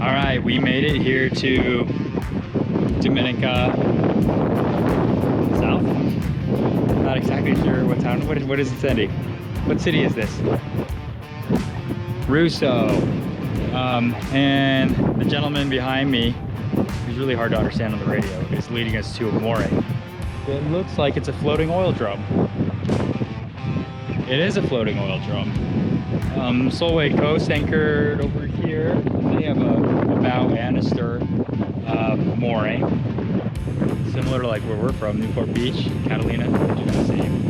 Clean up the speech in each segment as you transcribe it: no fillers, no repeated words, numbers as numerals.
All right, we made it here to Dominica South. Not exactly sure what town. What is it, Sandy? What city is this? Russo. And the gentleman behind me, who's really hard to understand on the radio, is leading us to a mooring. It looks like it's a floating oil drum. It is a floating oil drum. Solway Coast anchored over here. They have a bow and a stern mooring, similar to like where we're from, Newport Beach, Catalina. You know, same.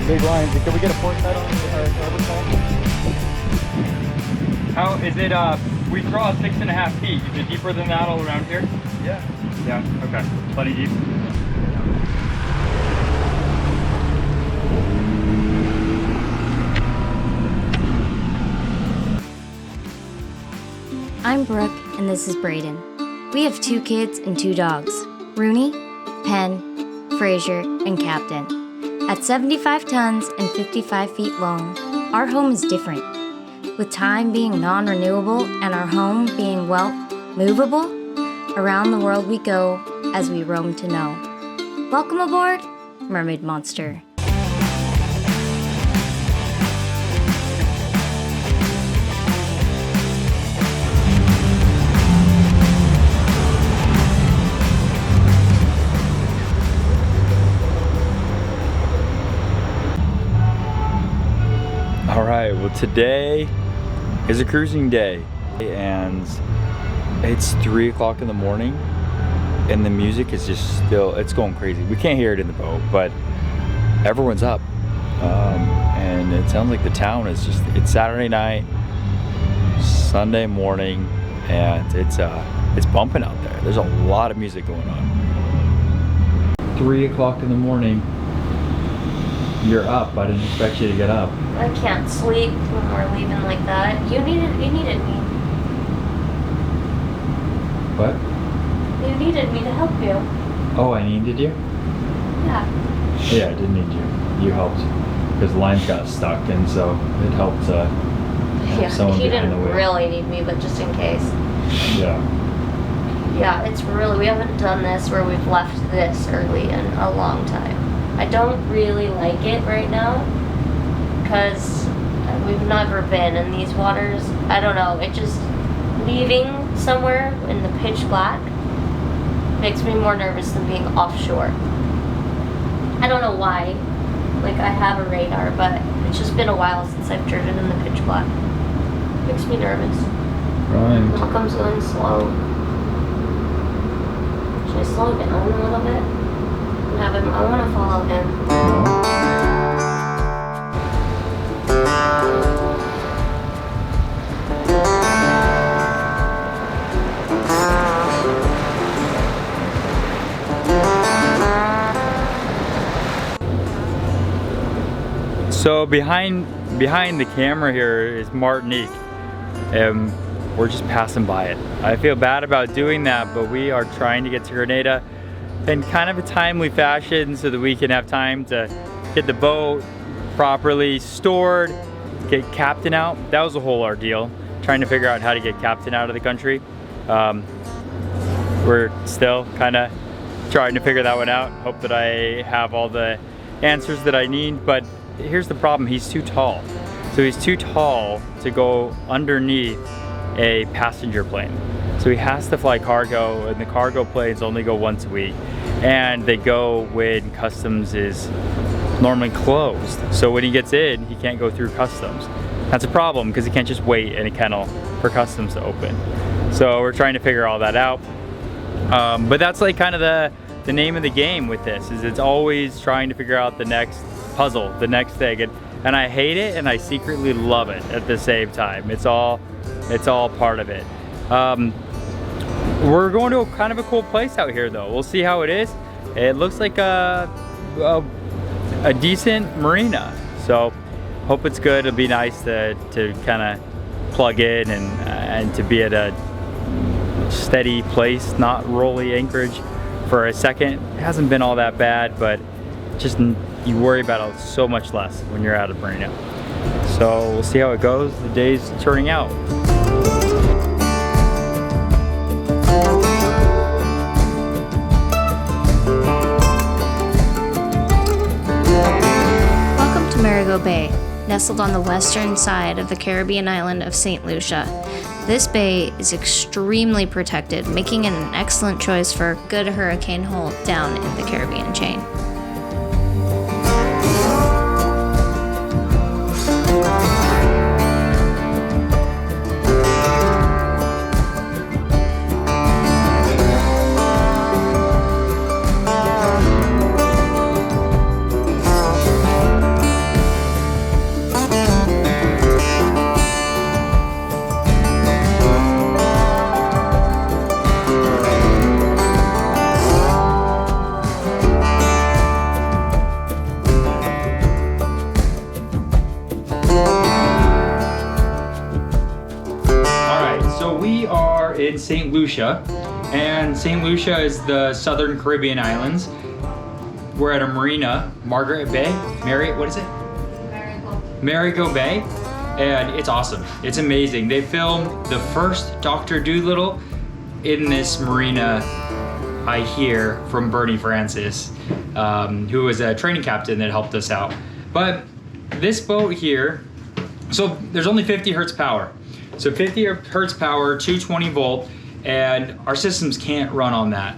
Big lines. Can we get a port side on our starboard side? How is it? We draw 6.5 feet. Is it deeper than that all around here? Yeah. Yeah. Okay. Plenty deep. I'm Brooke, and this is Braden. We have 2 kids and 2 dogs, Rooney, Penn, Fraser, and Captain. At 75 tons and 55 feet long, our home is different. With time being non-renewable and our home being, well, movable, around the world we go as we roam to know. Welcome aboard, Mermaid Monster. All right, well today is a cruising day and it's 3 o'clock in the morning and the music is just still, it's going crazy. We can't hear it in the boat, but everyone's up. And it sounds like the town is just, it's Saturday night, Sunday morning, and it's bumping out there. There's a lot of music going on. 3 o'clock in the morning. You're up. I didn't expect you to get up. I can't sleep when we're leaving like that. You needed me. What? You needed me to help you. Oh, I needed you? Yeah. Yeah, I did need you. You helped. Because the lines got stuck, and so it helped have someone He behind the didn't wheel. really need me, but just in case. Yeah. Yeah, it's really, we haven't done this where we've left this early in a long time. I don't really like it right now because we've never been in these waters. I don't know, it just, leaving somewhere in the pitch black makes me more nervous than being offshore. I don't know why. Like, I have a radar, but it's just been a while since I've driven in the pitch black. Makes me nervous. Right. Malcolm's going slow. Should I slow down a little bit? Have him, I want to follow him. So behind the camera here is Martinique. We're just passing by it. I feel bad about doing that, but we are trying to get to Grenada in kind of a timely fashion so that we can have time to get the boat properly stored, get Captain out. That was a whole ordeal, trying to figure out how to get Captain out of the country. We're still kind of trying to figure that one out. Hope that I have all the answers that I need, but here's the problem, he's too tall. So he's too tall to go underneath a passenger plane. So he has to fly cargo, and the cargo planes only go once a week. And they go when customs is normally closed. So when he gets in, he can't go through customs. That's a problem because he can't just wait in a kennel for customs to open. So we're trying to figure all that out. But that's like kind of the the name of the game with this, is it's always trying to figure out the next puzzle, the next thing. And I hate it and I secretly love it at the same time. It's all part of it. We're going to kind of a cool place out here though. We'll see how it is. It looks like a decent marina. So hope it's good. It'll be nice to kind of plug in and to be at a steady place, not rolly anchorage for a second. It hasn't been all that bad, but just you worry about it so much less when you're out of marina. So we'll see how it goes. The day's turning out. Welcome to Marigot Bay, nestled on the western side of the Caribbean island of St Lucia. This bay is extremely protected, making it an excellent choice for a good hurricane hold down in the Caribbean chain. In St Lucia, and St Lucia is the southern Caribbean islands. We're at a marina, Marigot Bay. What is it? Marigot Bay, and it's awesome. It's amazing. They filmed the first Dr. Dolittle in this marina, I hear, from Bernie Francis, who was a training captain that helped us out. But this boat here, so there's only 50 hertz power. So 50 hertz power, 220 volt, and our systems can't run on that.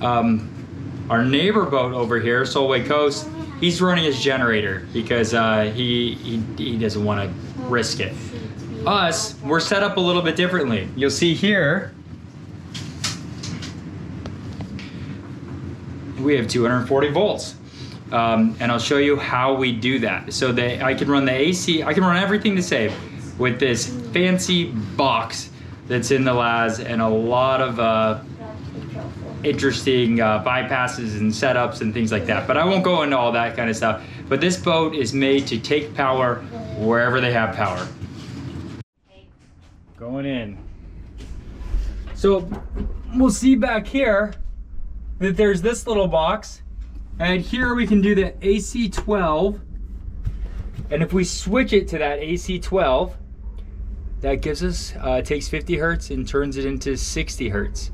Our neighbor boat over here, Solway Coast, he's running his generator because he doesn't want to risk it. Us, we're set up a little bit differently. You'll see here, we have 240 volts. And I'll show you how we do that. So that I can run the AC, I can run everything the same with this fancy box that's in the LAS and a lot of interesting bypasses and setups and things like that. But I won't go into all that kind of stuff. But this boat is made to take power wherever they have power. Going in. So we'll see back here that there's this little box, and here we can do the AC12. And if we switch it to that AC12, that gives us, takes 50 hertz and turns it into 60 hertz.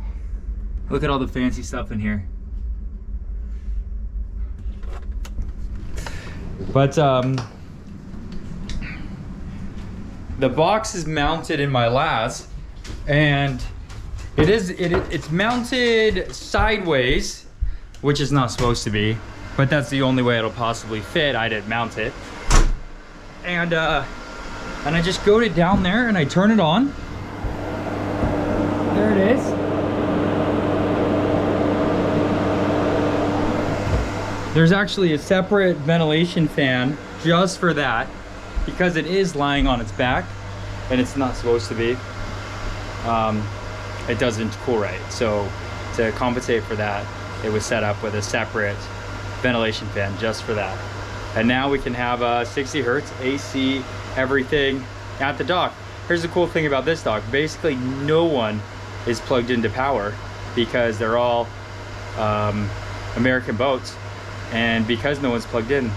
Look at all the fancy stuff in here. But the box is mounted in my LAS, and it's mounted sideways, which is not supposed to be, but that's the only way it'll possibly fit. I didn't mount it. And I just goad it down there and I turn it on. There it is. There's actually a separate ventilation fan just for that, because it is lying on its back and it's not supposed to be. It doesn't cool right. So to compensate for that, it was set up with a separate ventilation fan just for that. And now we can have 60 hertz AC, everything at the dock. Here's the cool thing about this dock. Basically no one is plugged into power because they're all American boats. And because no one's plugged in,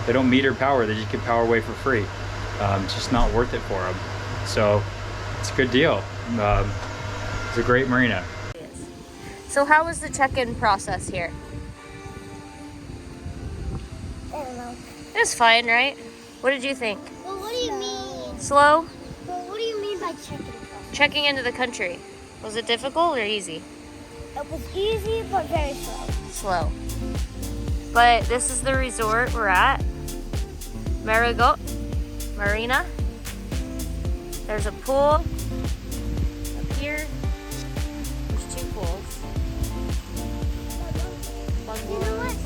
they don't meter power. They just give power away for free. It's just not worth it for them. So it's a good deal. It's a great marina. So how was the check-in process here? I don't know. It was fine, right? What did you think? Well, what do you mean? Slow? Well, what do you mean by checking? Checking into the country. Was it difficult or easy? It was easy, but very slow. Slow. But this is the resort we're at. Marigot Marina. There's a pool up here. There's two pools. You know what?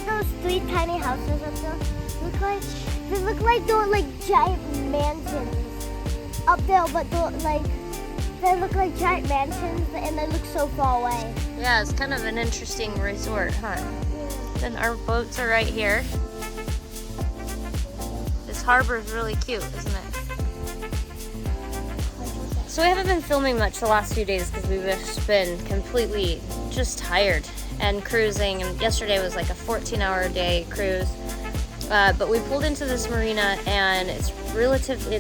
Those three tiny houses up there look like they're like giant mansions up there, but they look like giant mansions and they look so far away. Yeah, it's kind of an interesting resort, huh? Then our boats are right here. This harbor is really cute, isn't it? So we haven't been filming much the last few days because we've just been completely just tired and cruising. And yesterday was like a 14-hour-a-day cruise. But we pulled into this marina and it's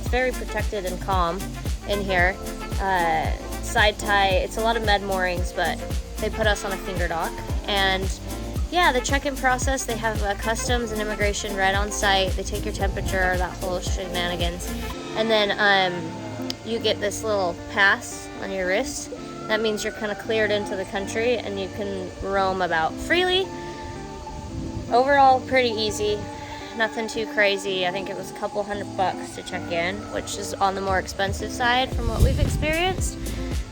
very protected and calm in here. Side tie, it's a lot of med moorings, but they put us on a finger dock. And yeah, the check-in process, they have customs and immigration right on site. They take your temperature, that whole shenanigans. And then you get this little pass on your wrist. That means you're kind of cleared into the country and you can roam about freely. Overall, pretty easy. Nothing too crazy. I think it was a couple $100 to check in, which is on the more expensive side from what we've experienced.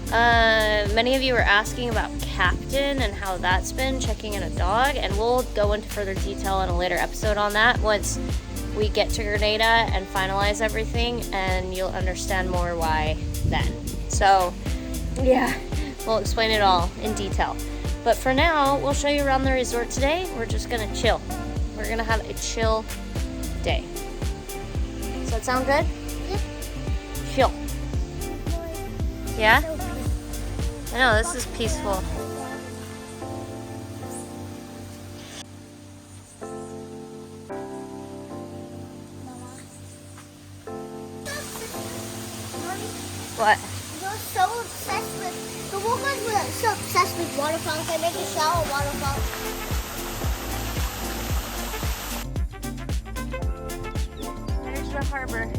Many of you were asking about Captain and how that's been checking in a dog, and we'll go into further detail in a later episode on that once we get to Grenada and finalize everything, and you'll understand more why then. So yeah, we'll explain it all in detail. But for now, we'll show you around the resort today. We're just gonna chill. We're gonna have a chill day. Does that sound good? Yep. Chill. Yeah? I know, this is peaceful. What? They're so obsessed with the woman was so obsessed with waterfalls. They make a shower waterfall. There's the harbor.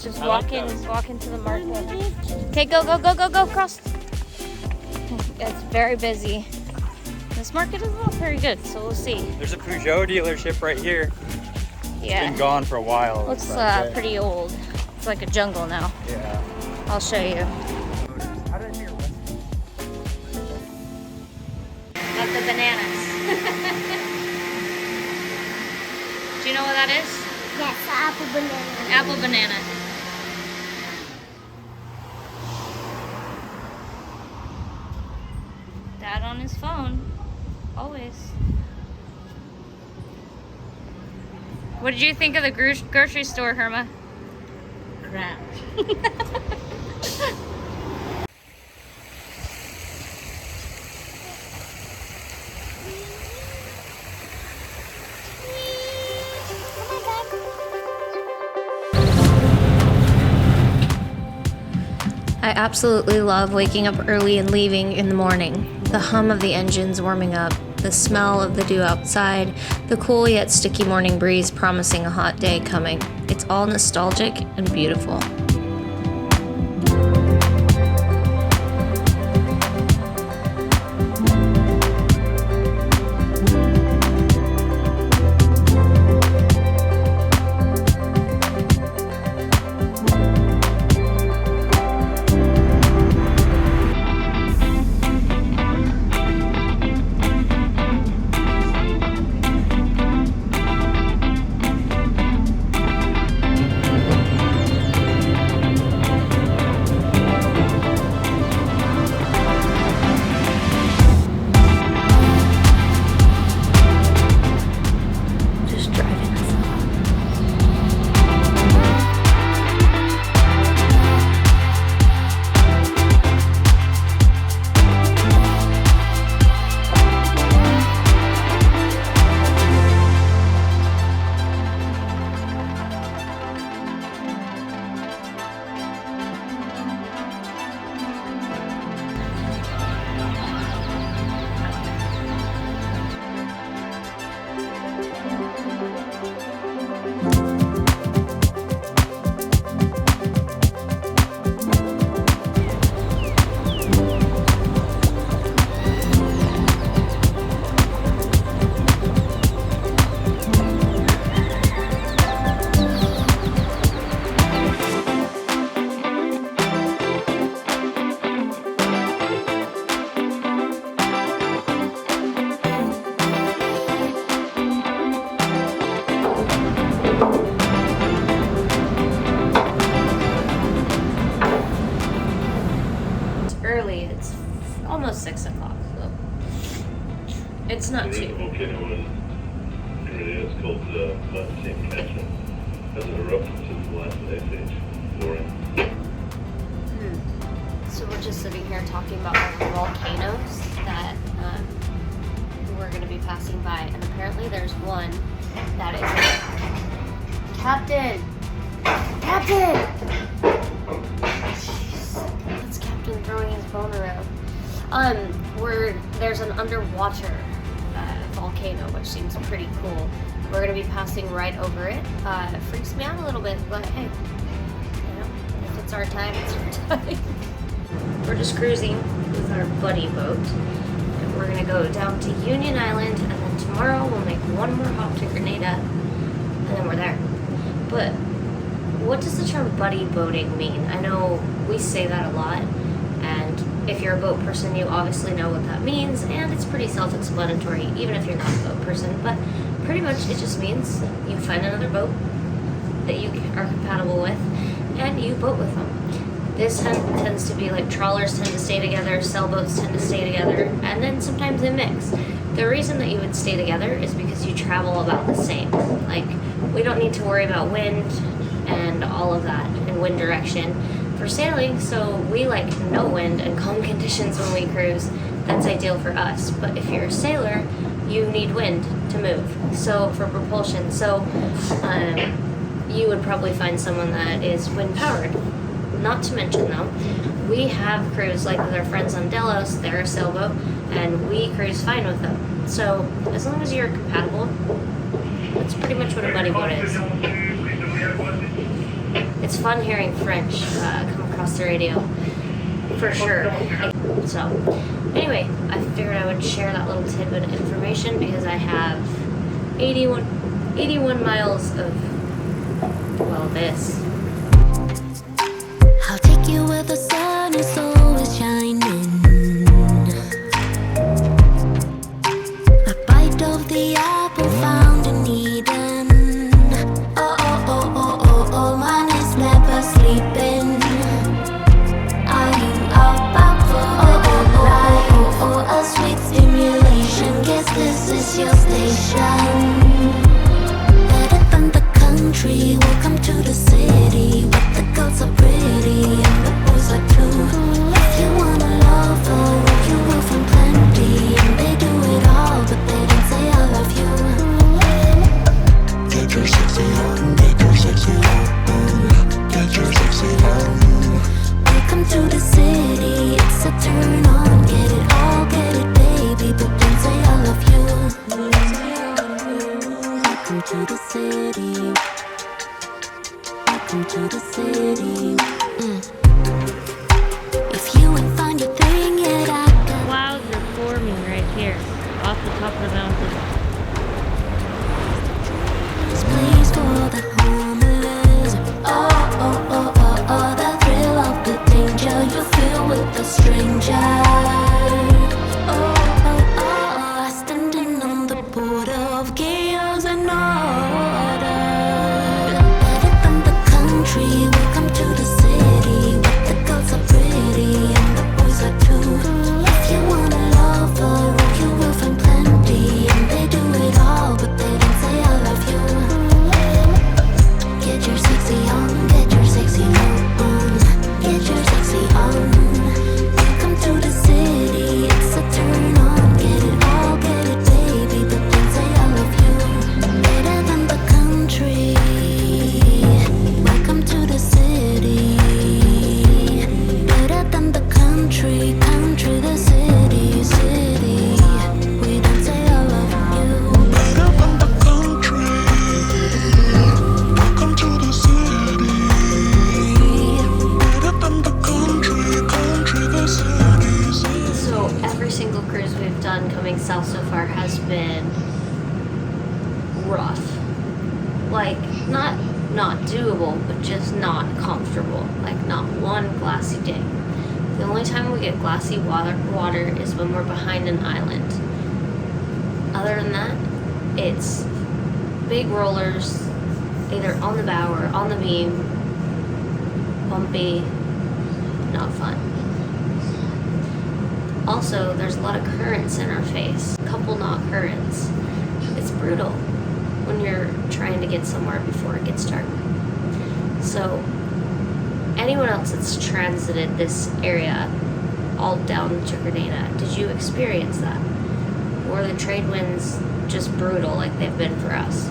Just walk into the market. Okay, go, cross. It's very busy. This market is not very good, so we'll see. There's a Peugeot dealership right here. Yeah. It's been gone for a while. Looks but, pretty old. It's like a jungle now. Yeah. I'll show you. How did I hear what? Got the bananas. Do you know what that is? Yes, apple banana. Apple banana. Dad on his phone. Always. What did you think of the grocery store, Herma? Crap. I absolutely love waking up early and leaving in the morning. The hum of the engines warming up, the smell of the dew outside, the cool yet sticky morning breeze promising a hot day coming. It's all nostalgic and beautiful. early. It's almost 6 o'clock, so it's not The too. volcano was, it's called St Catherine. Hasn't erupted since the last ice age. Flooring. So we're just sitting here talking about all the volcanoes that we're going to be passing by, and apparently there's one that is Captain! Jeez. That's Captain throwing his phone around. There's an underwater volcano, which seems pretty cool. We're going to be passing right over it. It freaks me out a little bit, but hey, if it's our time, it's our time. We're just cruising with our buddy boat. And we're gonna go down to Union Island, and then tomorrow we'll make one more hop to Grenada, and then we're there. But what does the term buddy boating mean? I know we say that a lot, and if you're a boat person, you obviously know what that means, and it's pretty self-explanatory, even if you're not a boat person. But pretty much it just means you find another boat that you are compatible with, and you boat with them. This tends to be like trawlers tend to stay together, sailboats tend to stay together, and then sometimes they mix. The reason that you would stay together is because you travel about the same. Like, we don't need to worry about wind and all of that, and wind direction for sailing, so we like no wind and calm conditions when we cruise. That's ideal for us. But if you're a sailor, you need wind to move, so for propulsion. So you would probably find someone that is wind powered. Not to mention though, we have crews like with our friends on Delos, they're a sailboat, and we cruise fine with them. So as long as you're compatible, that's pretty much what a buddy boat is. It's fun hearing French come across the radio, for sure. So anyway, I figured I would share that little tidbit of information because I have 81 miles of, well, this. I'll take you where the sun is always shining. A bite of the apple found in Eden. Oh, oh, oh, oh, oh, oh, man is never sleeping. I'm up, oh, oh, oh, oh, a sweet stimulation. Guess this is your station. Better than the country, welcome to the city. But the girls are pretty and the boys are too. If you want a lover, you will find plenty. And they do it all, but they don't say I love you. Get your sexy on, get your sexy on, get your sexy on. Welcome to the city, it's a turn on. Get it all, get it baby, but don't say I love you. Welcome to the city. Welcome to the city. If you ain't find your thing yet, I got. Clouds are forming right here, off the top of the mountain. This place for the homeless. Oh, oh, oh, oh, oh, the thrill of the danger you feel with a stranger. Oh, oh, oh, oh, standing on the border of chaos and order. Better than the country, welcome to the city. But the girls are pretty and the boys are too. If you want a lover, you will find plenty. And they do it all, but they don't say I love you. Get your sexy on, get your sexy on, get your sexy on. Welcome to the city, it's a turn on. Get it all, get it baby, but don't say I love you. Better than the country, welcome to the city. Better than the country, country, the city, city. We don't say I love you. Better than the country, welcome to the city. Better than the country, country, the city, city. So every single cruise we've done coming south so far has been rough. Like, not doable, but just not comfortable. Like, not one glassy day. The only time we get glassy water is when we're behind an island. Other than that, it's big rollers, either on the bow or on the beam, bumpy, not fun. Also, there's a lot of currents in our face, couple knot currents. It's brutal when you're trying to get somewhere before it gets dark. So anyone else that's transited this area all down to Grenada, did you experience that? Or the trade winds just brutal like they've been for us?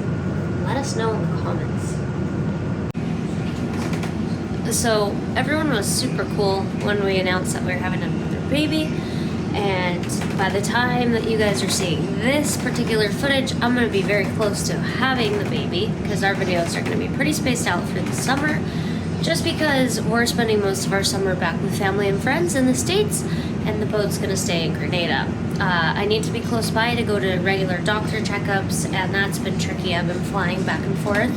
Let us know in the comments. So everyone was super cool when we announced that we were having another baby, and by the time that you guys are seeing this particular footage, I'm going to be very close to having the baby, because our videos are going to be pretty spaced out through the summer, just because we're spending most of our summer back with family and friends in the States, and the boat's going to stay in Grenada. I need to be close by to go to regular doctor checkups, and that's been tricky. I've been flying back and forth.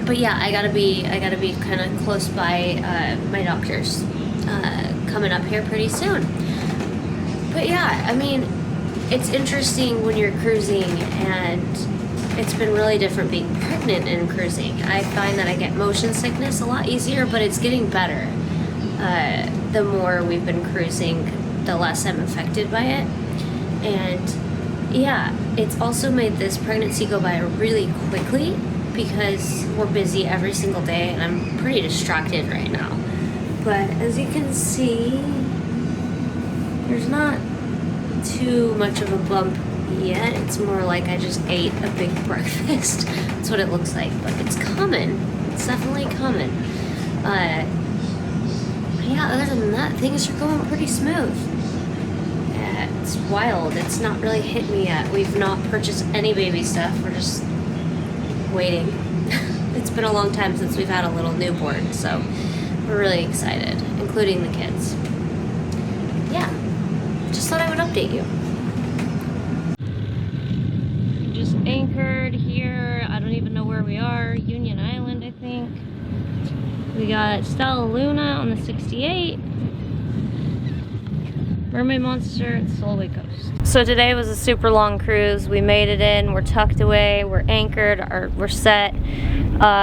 But yeah, I gotta be kind of close by my doctors coming up here pretty soon. But yeah, I mean, it's interesting when you're cruising, and it's been really different being pregnant and cruising. I find that I get motion sickness a lot easier, but it's getting better. The more we've been cruising, the less I'm affected by it. And yeah, it's also made this pregnancy go by really quickly, because we're busy every single day and I'm pretty distracted right now. But as you can see, there's not too much of a bump yet. It's more like I just ate a big breakfast. That's what it looks like, but it's coming. It's definitely coming. Yeah, other than that, things are going pretty smooth. It's wild. It's not really hit me yet. We've not purchased any baby stuff. We're just waiting. It's been a long time since we've had a little newborn, so we're really excited, including the kids. Yeah, just thought I would update you. Just anchored here. I don't even know where we are. Union Island, I think. We got St Lucia on the 68. Mermaid Monster and Solway Coast. So today was a super long cruise. We made it in, we're tucked away, we're anchored, we're set.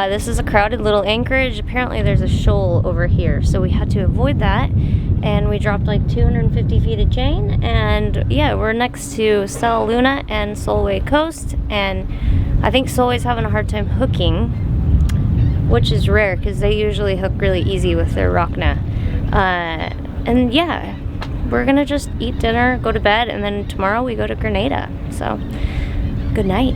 This is a crowded little anchorage. Apparently there's a shoal over here, so we had to avoid that. And we dropped like 250 feet of chain, and yeah, we're next to St Lucia and Solway Coast, and I think Solway's having a hard time hooking, which is rare because they usually hook really easy with their Rockna. And yeah, we're gonna just eat dinner, go to bed, and then tomorrow we go to Grenada. So, good night.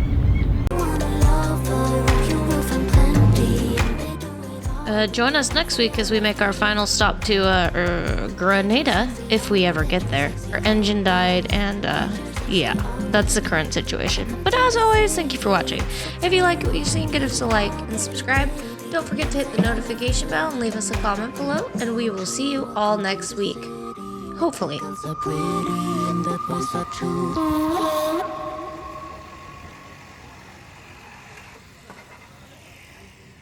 Join us next week as we make our final stop to Grenada, if we ever get there. Our engine died, and yeah, that's the current situation. But as always, thank you for watching. If you like what you've seen, give us a like and subscribe. Don't forget to hit the notification bell and leave us a comment below, and we will see you all next week. Hopefully.